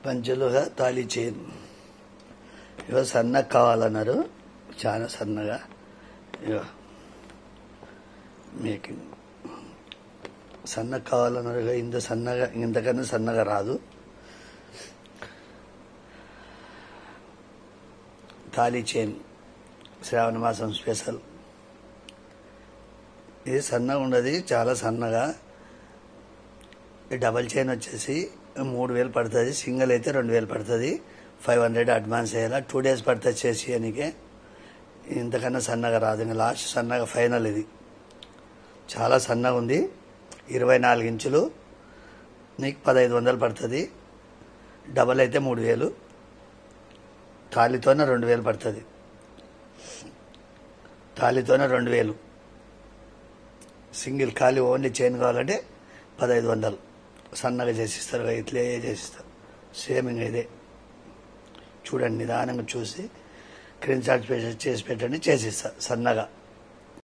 పంచులుగా తాళి చైన్ ఇగో సన్నగా కావాలన్నారు, చాలా సన్నగా. ఇగో మీకు సన్నగా కావాలన్నారు, ఇంతకన్నా సన్నగా రాదు. తాళి చైన్ శ్రావణ మాసం స్పెషల్. ఇది సన్నగా ఉండదు, చాలా సన్నగా. డబల్ చైన్ వచ్చేసి 3000 పడుతుంది, సింగిల్ అయితే 2000 పడుతుంది. 500 అడ్వాన్స్ అయ్యేలా 2 days పడుతుంది చేసి అనికే. ఇంతకన్నా సన్నగా రాదు, ఇంకా లాస్ట్ సన్నగా ఫైనల్. ఇది చాలా సన్నగా ఉంది, 24 ఇంచులు. నీకు 1500 పడుతుంది. డబల్ అయితే 3000, తాళితోనే 2000 పడుతుంది. తాళితోనే 2000. సింగిల్ ఖాళీ ఓన్లీ చైన్ కావాలంటే 1500 సన్నగా చేసిస్తారు, ఇట్లే చేసిస్తారు. సేమ్ ఇంకా ఇదే చూడండి, నిదానంగా చూసి స్క్రీన్ షాట్ చేసి పెట్టండి, చేసిస్తారు సన్నగా.